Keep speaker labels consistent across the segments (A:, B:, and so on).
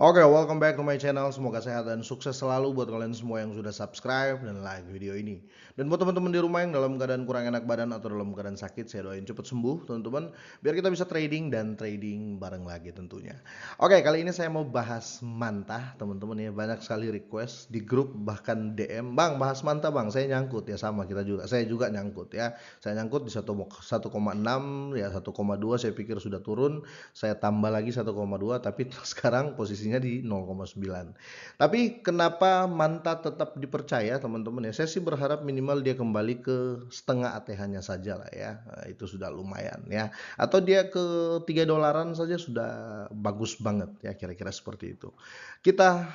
A: Oke, welcome back to my channel. Semoga sehat dan sukses selalu buat kalian semua yang sudah subscribe dan like video ini. Dan buat teman-teman di rumah yang dalam keadaan kurang enak badan atau dalam keadaan sakit, saya doain cepat sembuh, teman-teman, biar kita bisa trading dan trading bareng lagi tentunya. Oke, kali ini saya mau bahas mantah, teman-teman ya. Banyak sekali request di grup bahkan DM, "Bang, bahas mantah, Bang." Saya nyangkut ya, sama kita juga. Saya juga nyangkut ya. Saya nyangkut di 1,6 ya, 1,2 saya pikir sudah turun, saya tambah lagi 1,2 tapi sekarang posisinya di 0,9. Tapi kenapa Manta tetap dipercaya teman-teman ya? Saya sih berharap minimal dia kembali ke setengah ATH-nya saja lah ya. Nah, itu sudah lumayan ya. Atau dia ke 3 dolaran saja sudah bagus banget ya, kira-kira seperti itu. Kita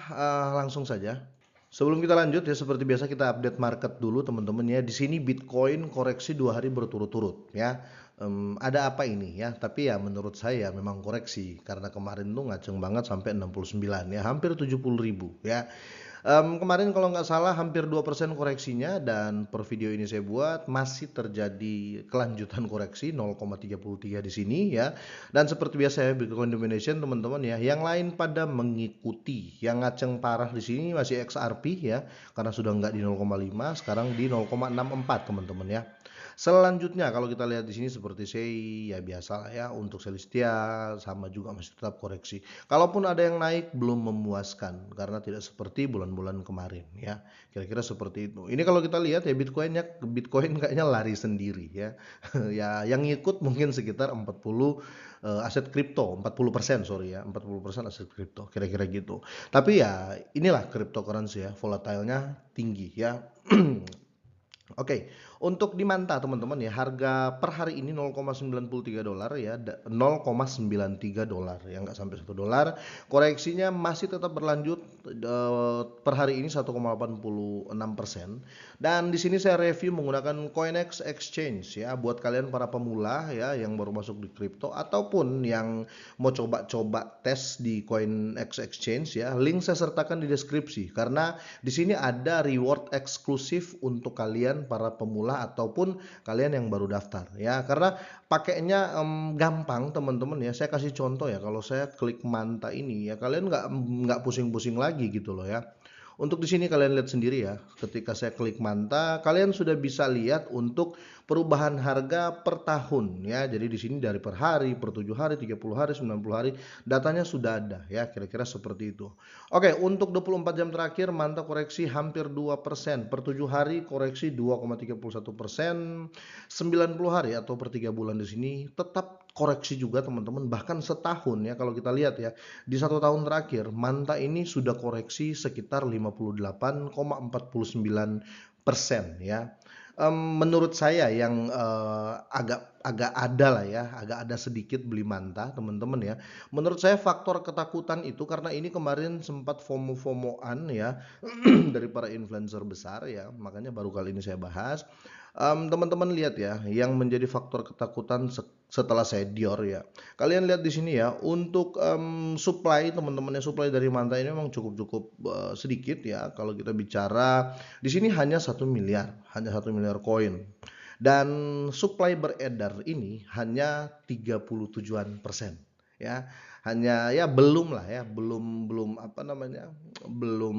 A: langsung saja. Sebelum kita lanjut ya, seperti biasa kita update market dulu teman-teman ya. Di sini Bitcoin koreksi 2 hari berturut-turut ya. Ada apa ini ya? Tapi ya menurut saya memang koreksi karena kemarin tuh ngaceng banget sampai 69 ya, hampir 70.000 ya. Kemarin kalau nggak salah hampir 2% koreksinya, dan per video ini saya buat masih terjadi kelanjutan koreksi 0,33 di sini ya. Dan seperti biasa ya, Bitcoin domination teman-teman ya. Yang lain pada mengikuti. Yang ngaceng parah di sini masih XRP ya, karena sudah nggak di 0,5, sekarang di 0,64 teman-teman ya. Selanjutnya kalau kita lihat di sini seperti SEI ya, biasa ya, untuk Celestia sama juga masih tetap koreksi. Kalaupun ada yang naik belum memuaskan karena tidak seperti bulan-bulan kemarin ya. Kira-kira seperti itu. Ini kalau kita lihat ya, Bitcoin kayaknya lari sendiri ya. Ya yang ngikut mungkin sekitar 40 aset kripto, 40% sorry ya, 40% aset kripto kira-kira gitu. Tapi ya inilah cryptocurrency ya, volatilenya tinggi ya. Oke, untuk di Manta teman-teman ya, harga per hari ini 0,93 dolar ya, 0,93 dolar ya, nggak sampai 1 dolar. Koreksinya masih tetap berlanjut per hari ini 1,86%. Dan di sini saya review menggunakan CoinEx Exchange ya, buat kalian para pemula ya yang baru masuk di kripto ataupun yang mau coba-coba tes di CoinEx Exchange ya. Link saya sertakan di deskripsi karena di sini ada reward eksklusif untuk kalian para pemula ataupun kalian yang baru daftar ya. Karena pakainya gampang teman-teman ya. Saya kasih contoh ya, kalau saya klik Manta ini ya, kalian nggak pusing-pusing lagi gitu loh ya. Untuk di sini kalian lihat sendiri ya, ketika saya klik Manta, kalian sudah bisa lihat untuk perubahan harga per tahun ya. Jadi di sini dari per hari, per 7 hari, 30 hari, 90 hari, datanya sudah ada ya, kira-kira seperti itu. Oke, untuk 24 jam terakhir Manta koreksi hampir 2%, per 7 hari koreksi 2,31%, 90 hari atau per 3 bulan di sini tetap koreksi juga teman-teman, bahkan setahun ya. Kalau kita lihat ya, di 1 tahun terakhir Manta ini sudah koreksi sekitar 58,49% ya. Menurut saya yang agak agak ada lah ya, agak ada sedikit beli Manta teman-teman ya. Menurut saya faktor ketakutan itu karena ini kemarin sempat FOMO-FOMOan ya dari para influencer besar ya, makanya baru kali ini saya bahas. Teman-teman lihat ya, yang menjadi faktor ketakutan setelah saya Dior ya. Kalian lihat di sini ya, untuk supply teman-teman ya, supply dari Manta ini memang cukup sedikit ya. Kalau kita bicara di sini hanya 1 miliar, hanya 1 miliar koin. Dan supply beredar ini hanya 37-an% ya. Hanya ya belum lah ya, belum belum apa namanya, belum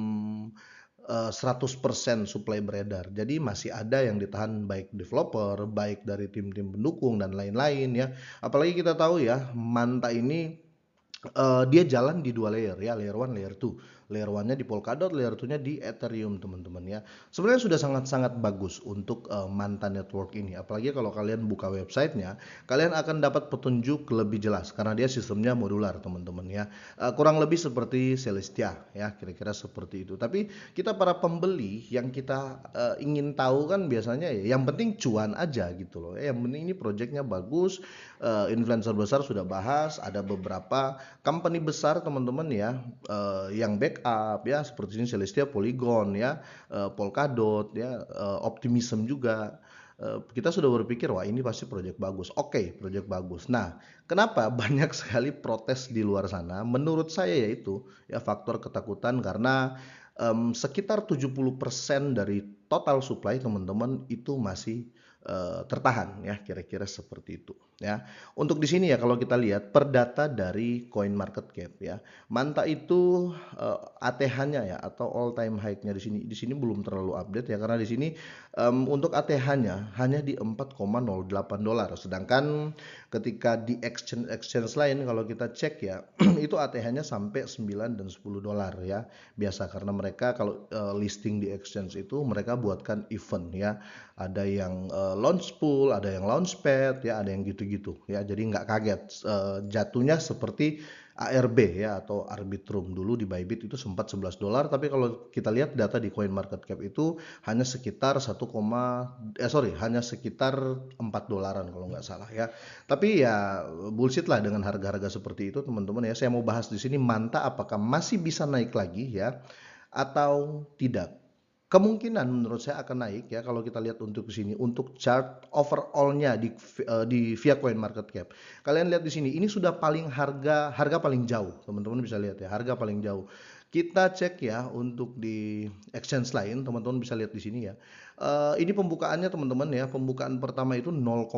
A: 100% supply beredar. Jadi masih ada yang ditahan baik developer, baik dari tim-tim pendukung dan lain-lain ya. Apalagi kita tahu ya, Manta ini dia jalan di 2 layer ya, layer 1, layer 2. Layer 1-nya di Polkadot, layer 2-nya di Ethereum teman-teman ya. Sebenarnya sudah sangat-sangat bagus untuk Manta Network ini. Apalagi kalau kalian buka websitenya, kalian akan dapat petunjuk lebih jelas karena dia sistemnya modular teman-teman ya. Kurang lebih seperti Celestia ya, kira-kira seperti itu. Tapi kita para pembeli yang kita ingin tahu kan biasanya ya, yang penting cuan aja gitu loh. Yang penting ini projectnya bagus, influencer besar sudah bahas, ada beberapa company besar teman-teman ya, yang backup ya, seperti ini Celestia, Polygon ya, Polkadot ya, Optimism juga. Kita sudah berpikir wah ini pasti project bagus. Oke, project bagus. Nah, kenapa banyak sekali protes di luar sana? Menurut saya yaitu ya faktor ketakutan karena sekitar 70% dari total supply teman-teman itu masih tertahan ya, kira-kira seperti itu ya. Untuk di sini ya kalau kita lihat per data dari CoinMarketCap ya, Manta itu ATH-nya ya atau all time high-nya di sini belum terlalu update ya, karena di sini untuk ATH-nya hanya di 4,08 dolar, sedangkan ketika di exchange lain kalau kita cek ya itu ATH-nya sampai 9 dan 10 dolar ya. Biasa karena mereka kalau listing di exchange itu mereka buatkan event ya. Ada yang launch pool, ada yang launchpad ya, ada yang gitu-gitu ya. Jadi nggak kaget jatuhnya seperti ARB ya atau Arbitrum dulu di Bybit itu sempat 11 dolar, tapi kalau kita lihat data di CoinMarketCap itu hanya sekitar hanya sekitar 4 dolaran kalau nggak salah ya. Tapi ya bullshit lah dengan harga-harga seperti itu teman-teman ya. Saya mau bahas di sini Manta apakah masih bisa naik lagi ya atau tidak. Kemungkinan menurut saya akan naik ya kalau kita lihat untuk sini untuk chart overall-nya di via CoinMarketCap. Kalian lihat di sini ini sudah harga paling jauh. Teman-teman bisa lihat ya, harga paling jauh. Kita cek ya untuk di exchange lain, teman-teman bisa lihat di sini ya. Ini pembukaannya teman-teman ya. Pembukaan pertama itu 0,00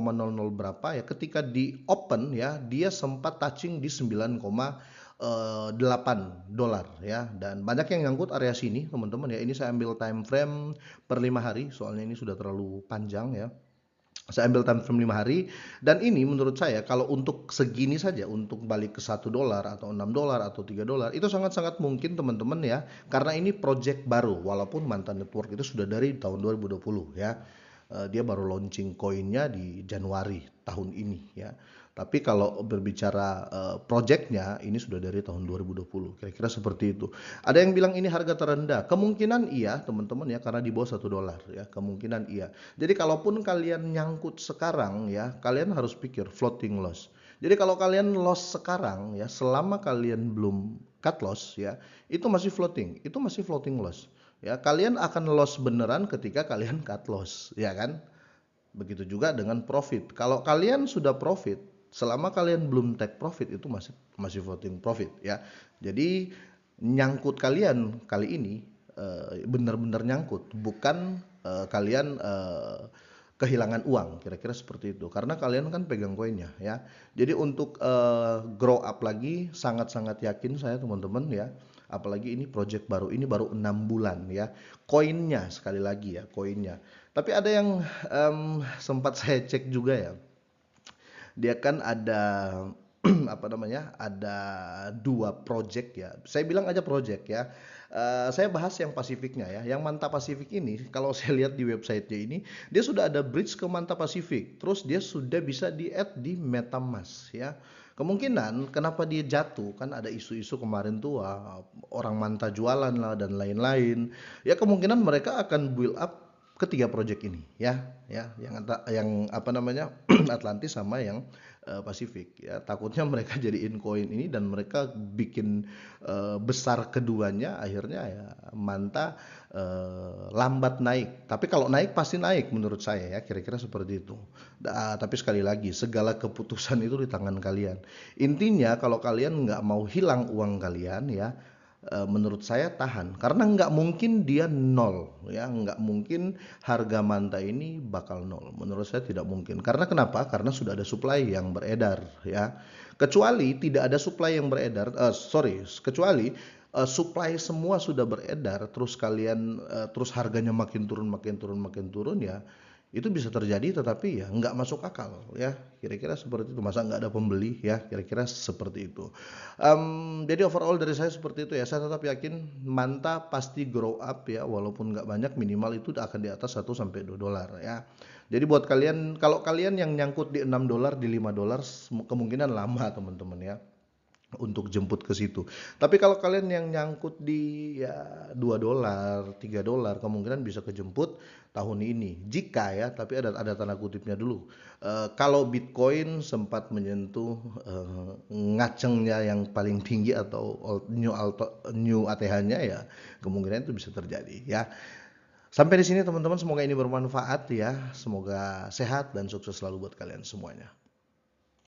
A: berapa ya. Ketika di open ya, dia sempat touching di 9,8 dolar ya, dan banyak yang nyangkut area sini teman-teman ya. Ini saya ambil time frame per 5 hari soalnya ini sudah terlalu panjang ya. Saya ambil time frame 5 hari, dan ini menurut saya kalau untuk segini saja untuk balik ke 1 dolar atau 6 dolar atau 3 dolar itu sangat-sangat mungkin teman-teman ya, karena ini project baru walaupun Manta Network itu sudah dari tahun 2020 ya. Dia baru launching koinnya di Januari tahun ini ya. Tapi kalau berbicara projectnya ini sudah dari tahun 2020, kira-kira seperti itu. Ada yang bilang ini harga terendah, kemungkinan iya teman-teman ya, karena di bawah 1 dolar ya, kemungkinan iya. Jadi kalaupun kalian nyangkut sekarang ya, kalian harus pikir floating loss. Jadi kalau kalian loss sekarang ya, selama kalian belum cut loss ya, itu masih floating loss. Ya, kalian akan loss beneran ketika kalian cut loss, ya kan? Begitu juga dengan profit. Kalau kalian sudah profit, selama kalian belum take profit itu masih floating profit ya. Jadi nyangkut kalian kali ini benar-benar nyangkut, bukan kalian kehilangan uang, kira-kira seperti itu. Karena kalian kan pegang koinnya ya. Jadi untuk grow up lagi sangat-sangat yakin saya teman-teman ya. Apalagi ini project baru, ini baru 6 bulan ya. Koinnya sekali lagi ya, koinnya. Tapi ada yang sempat saya cek juga ya. Dia kan ada apa namanya? Ada 2 project ya. Saya bilang aja project ya. Saya bahas yang Pasifiknya ya. Yang Manta Pasifik ini kalau saya lihat di websitenya ini, dia sudah ada bridge ke Manta Pasifik. Terus dia sudah bisa di-add di MetaMask ya. Kemungkinan kenapa dia jatuh kan ada isu-isu kemarin tuh orang Manta jualan lah dan lain-lain. Ya kemungkinan mereka akan build up ketiga project ini ya, yang apa namanya Atlantis sama yang Pasifik ya. Takutnya mereka jadiin koin ini dan mereka bikin besar keduanya, akhirnya ya Manta lambat naik. Tapi kalau naik pasti naik menurut saya ya, kira-kira seperti itu. Tapi sekali lagi segala keputusan itu di tangan kalian. Intinya kalau kalian nggak mau hilang uang kalian ya, menurut saya tahan, karena nggak mungkin dia nol ya, nggak mungkin harga Manta ini bakal nol. Menurut saya tidak mungkin. Karena kenapa? Karena sudah ada supply yang beredar ya. Kecuali tidak ada supply yang beredar, kecuali supply semua sudah beredar, terus terus harganya makin turun ya, itu bisa terjadi, tetapi ya nggak masuk akal ya, kira-kira seperti itu. Masa nggak ada pembeli ya, kira-kira seperti itu. Jadi overall dari saya seperti itu ya. Saya tetap yakin Manta pasti grow up ya, walaupun nggak banyak, minimal itu akan di atas 1 sampai 2 dolar ya. Jadi buat kalian, kalau kalian yang nyangkut di 6 dolar, di 5 dolar, kemungkinan lama teman-teman ya untuk jemput ke situ. Tapi kalau kalian yang nyangkut di ya 2 dolar, 3 dolar, kemungkinan bisa kejemput tahun ini. Jika ya, tapi ada tanda kutipnya dulu. Kalau Bitcoin sempat menyentuh ngacengnya yang paling tinggi atau new ATH-nya ya, kemungkinan itu bisa terjadi ya. Sampai di sini teman-teman, semoga ini bermanfaat ya. Semoga sehat dan sukses selalu buat kalian semuanya.